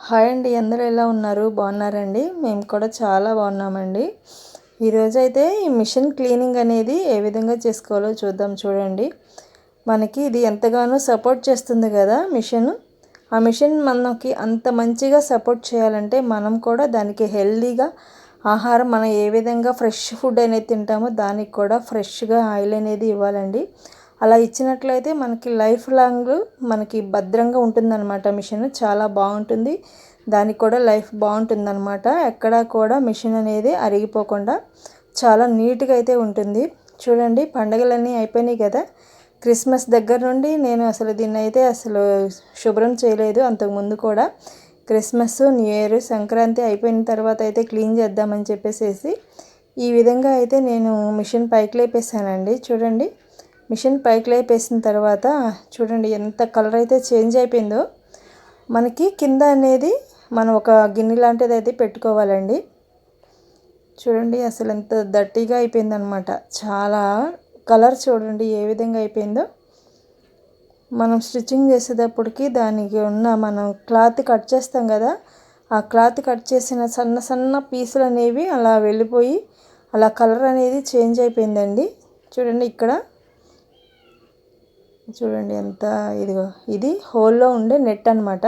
Hi అండి. అందరూ ఎలా ఉన్నారు? బాగున్నారండి? మేము కూడా చాలా బాగున్నామండి. ఈరోజైతే ఈ మిషన్ క్లీనింగ్ అనేది ఏ విధంగా చేసుకోవాలో చూద్దాం చూడండి. మనకి ఇది ఎంతగానో సపోర్ట్ చేస్తుంది కదా మిషన్. ఆ మిషన్ మనకి అంత మంచిగా సపోర్ట్ చేయాలంటే మనం కూడా దానికి హెల్తీగా ఆహారం మనం ఏ విధంగా ఫ్రెష్ ఫుడ్ అనేది తింటామో దానికి కూడా ఫ్రెష్గా ఆయిల్ అనేది ఇవ్వాలండి. అలా ఇచ్చినట్లయితే మనకి లైఫ్ లాంగ్ మనకి భద్రంగా ఉంటుందన్నమాట. మిషన్ చాలా బాగుంటుంది. దానికి కూడా లైఫ్ బాగుంటుందన్నమాట. ఎక్కడా కూడా మిషన్ అనేది అరిగిపోకుండా చాలా నీట్గా అయితే ఉంటుంది. చూడండి, పండగలన్నీ అయిపోయినాయి కదా. క్రిస్మస్ దగ్గర నుండి నేను అసలు దీన్ని అయితే అసలు శుభ్రం చేయలేదు. అంతకుముందు కూడా క్రిస్మస్, న్యూ ఇయర్, సంక్రాంతి అయిపోయిన తర్వాత అయితే క్లీన్ చేద్దామని చెప్పేసి ఈ విధంగా అయితే నేను మిషన్ పైకి లేపేసానండి. చూడండి, మిషన్ పైకి లేపేసిన తర్వాత చూడండి ఎంత కలర్ అయితే చేంజ్ అయిపోయిందో. మనకి కింద అనేది మనం ఒక గిన్నె లాంటిది అయితే పెట్టుకోవాలండి. చూడండి అసలు ఎంత దట్టిగా అయిపోయిందనమాట. చాలా కలర్ చూడండి ఏ విధంగా అయిపోయిందో. మనం స్టిచ్చింగ్ చేసేటప్పటికి దానికి ఉన్న మనం క్లాత్ కట్ చేస్తాం కదా, ఆ క్లాత్ కట్ చేసిన సన్న సన్న పీసులు అనేవి అలా వెళ్ళిపోయి అలా కలర్ అనేది చేంజ్ అయిపోయిందండి. చూడండి ఇక్కడ చూడండి ఎంత ఇదిగో, ఇది హోల్లో ఉండే నెట్ అనమాట.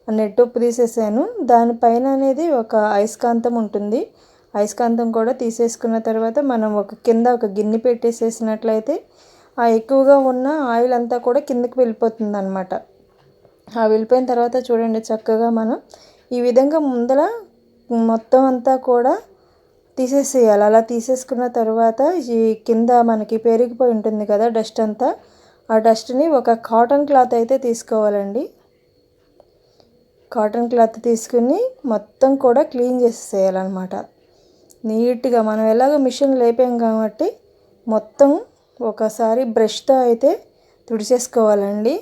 ఆ నెట్ ఉప్పు తీసేసాను. దానిపైన అనేది ఒక అయస్కాంతం ఉంటుంది. అయస్కాంతం కూడా తీసేసుకున్న తర్వాత మనం కింద ఒక గిన్నె పెట్టేసేసినట్లయితే ఆ ఎక్కువగా ఉన్న ఆయిల్ అంతా కూడా కిందకి వెళ్ళిపోతుంది అనమాట. ఆ వెళ్ళిపోయిన తర్వాత చూడండి చక్కగా మనం ఈ విధంగా ముందర మొత్తం అంతా కూడా తీసేసేయాలి. అలా తీసేసుకున్న తర్వాత ఈ కింద మనకి పెరిగిపోయి ఉంటుంది కదా డస్ట్ అంతా, ఆ డస్ట్ని ఒక కాటన్ క్లాత్ అయితే తీసుకోవాలండి. కాటన్ క్లాత్ తీసుకుని మొత్తం కూడా క్లీన్ చేసేయాలన్నమాట. నీట్గా మనం ఎలాగో మిషన్ లేపాం కాబట్టి మొత్తం ఒకసారి బ్రష్తో అయితే తుడిచేసుకోవాలండి.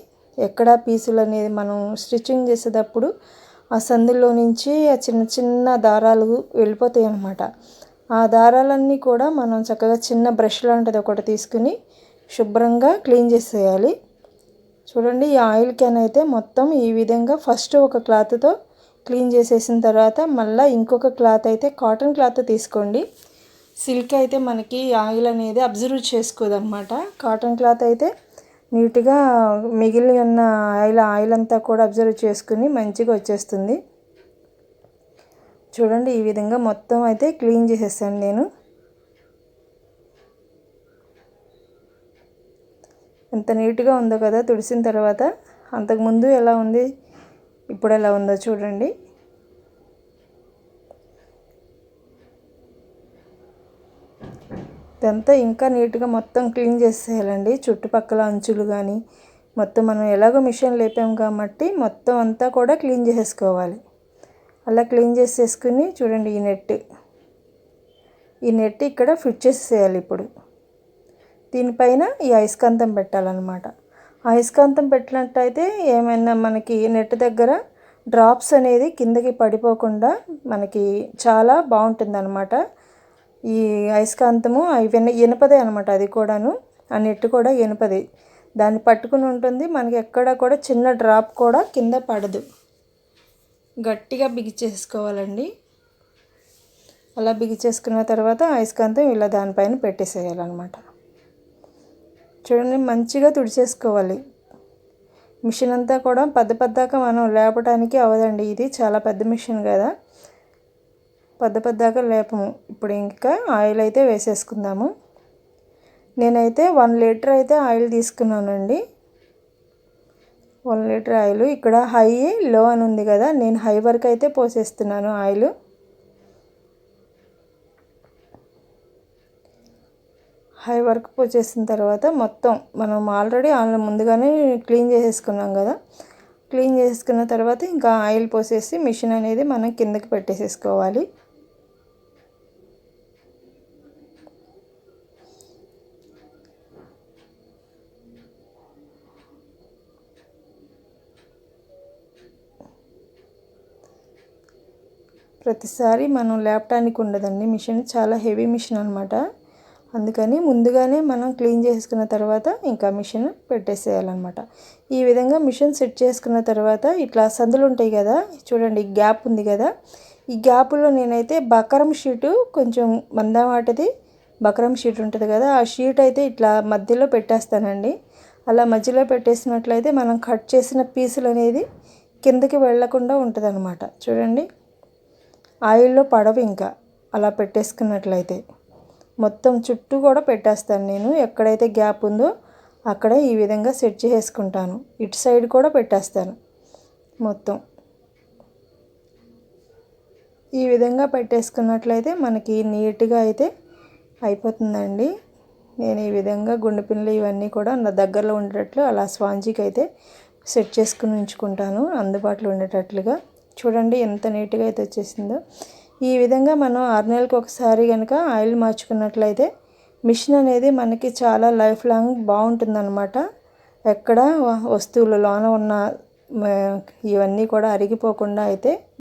ఎక్కడ పీసులు అనేది మనం స్టిచ్చింగ్ చేసేటప్పుడు ఆ సందులో నుంచి ఆ చిన్న చిన్న దారాలు వెళ్ళిపోతాయి అన్నమాట. ఆ దారాలన్నీ కూడా మనం చక్కగా చిన్న బ్రష్ లాంటిది ఒకటి తీసుకుని శుభ్రంగా క్లీన్ చేసేయాలి. చూడండి, ఈ ఆయిల్ క్యాన్ అయితే మొత్తం ఈ విధంగా ఫస్ట్ ఒక క్లాత్తో క్లీన్ చేసేసిన తర్వాత మళ్ళీ ఇంకొక క్లాత్ అయితే కాటన్ క్లాత్ తీసుకోండి. సిల్క్ అయితే మనకి ఆయిల్ అనేది అబ్జర్వ్ చేసుకోదన్నమాట. కాటన్ క్లాత్ అయితే నీట్గా మిగిలి ఉన్న ఆయిల్ అంతా కూడా అబ్జర్వ్ చేసుకుని మంచిగా వచ్చేస్తుంది. చూడండి ఈ విధంగా మొత్తం అయితే క్లీన్ చేసేసాను నేను. ఎంత నీట్గా ఉందో కదా తుడిసిన తర్వాత. అంతకుముందు ఎలా ఉంది, ఇప్పుడు ఎలా ఉందో చూడండి. ఇదంతా ఇంకా నీట్గా మొత్తం క్లీన్ చేసేయాలండి. చుట్టుపక్కల అంచులు కానీ మొత్తం మనం ఎలాగో మిషన్ లేపాం కాబట్టి మొత్తం అంతా కూడా క్లీన్ చేసేసుకోవాలి. అలా క్లీన్ చేసేసుకుని చూడండి ఈ నెట్ ఇక్కడ ఫిట్ చేసేయాలి. ఇప్పుడు దీనిపైన ఈ అయస్కాంతం పెట్టాలన్నమాట. అయస్కాంతం పెట్టినట్టయితే ఏమైనా మనకి నెట్ దగ్గర డ్రాప్స్ అనేది కిందకి పడిపోకుండా మనకి చాలా బాగుంటుంది అన్నమాట. ఈ అయస్కాంతము ఇనుపదే అనమాట. అది కూడాను ఆ నెట్ కూడా ఇనుపది. దాన్ని పట్టుకుని ఉంటుంది. మనకి ఎక్కడ కూడా చిన్న డ్రాప్ కూడా కింద పడదు. గట్టిగా బిగించేసుకోవాలండి. అలా బిగించేసుకున్న తర్వాత అయస్కాంతం ఇలా దానిపైన పెట్టేసేయాలన్నమాట. చూడండి మంచిగా తుడిచేసుకోవాలి. మిషన్ అంతా కూడా పెద్దగా మనం లేపడానికి అవ్వదండి. ఇది చాలా పెద్ద మిషన్ కదా, పెద్దగా లేపము. ఇప్పుడు ఇంకా ఆయిల్ అయితే వేసేసుకుందాము. నేనైతే 1 లీటర్ అయితే ఆయిల్ తీసుకున్నానండి. 1 లీటర్ ఆయిల్. ఇక్కడ హై లో అని ఉంది కదా, నేను హై వరకు అయితే పోసేస్తున్నాను ఆయిల్. హై వరకు పోసేసిన తర్వాత మొత్తం మనం ఆల్రెడీ ముందుగానే క్లీన్ చేసేసుకున్నాం కదా. క్లీన్ చేసుకున్న తర్వాత ఇంకా ఆయిల్ పోసేసి మిషన్ అనేది మనం కిందకి పెట్టేసేసుకోవాలి. ప్రతిసారి మనం లేపటానికి ఉండదండి. మిషన్ చాలా హెవీ మిషన్ అనమాట. అందుకని ముందుగానే మనం క్లీన్ చేసుకున్న తర్వాత ఇంకా మిషన్ పెట్టేసేయాలన్నమాట. ఈ విధంగా మిషన్ సెట్ చేసుకున్న తర్వాత ఇట్లా సందులు ఉంటాయి కదా, చూడండి గ్యాప్ ఉంది కదా, ఈ గ్యాప్లో నేనైతే బకరం షీటు కొంచెం మందమాటది బకరం షీట్ ఉంటుంది కదా, ఆ షీట్ అయితే ఇట్లా మధ్యలో పెట్టేస్తానండి. అలా మధ్యలో పెట్టేసినట్లయితే మనం కట్ చేసిన పీసులు అనేది కిందకి వెళ్లకుండా ఉంటుంది అన్నమాట. చూడండి ఆయిల్లో పడవు ఇంకా అలా పెట్టేసుకున్నట్లయితే. మొత్తం చుట్టూ కూడా పెట్టేస్తాను నేను, ఎక్కడైతే గ్యాప్ ఉందో అక్కడ ఈ విధంగా సెట్ చేసుకుంటాను. ఇటు సైడ్ కూడా పెట్టేస్తాను మొత్తం. ఈ విధంగా పెట్టేసుకున్నట్లయితే మనకి నీట్గా అయితే అయిపోతుందండి. నేను ఈ విధంగా గుండె పిన్నులు ఇవన్నీ కూడా నా దగ్గరలో ఉండేటట్లు అలా స్పాంజీకి అయితే సెట్ చేసుకుని ఉంచుకుంటాను, అందుబాటులో ఉండేటట్లుగా. చూడండి ఎంత నీట్గా అయితే వచ్చేసిందో. ఈ విధంగా మనం 6 నెలలకు ఒకసారి కనుక ఆయిల్ మార్చుకున్నట్లయితే మిషన్ అనేది మనకి చాలా లైఫ్ లాంగ్ బాగుంటుందన్నమాట. ఎక్కడ వస్తువులు లోన ఉన్న ఇవన్నీ కూడా అరిగిపోకుండా అయితే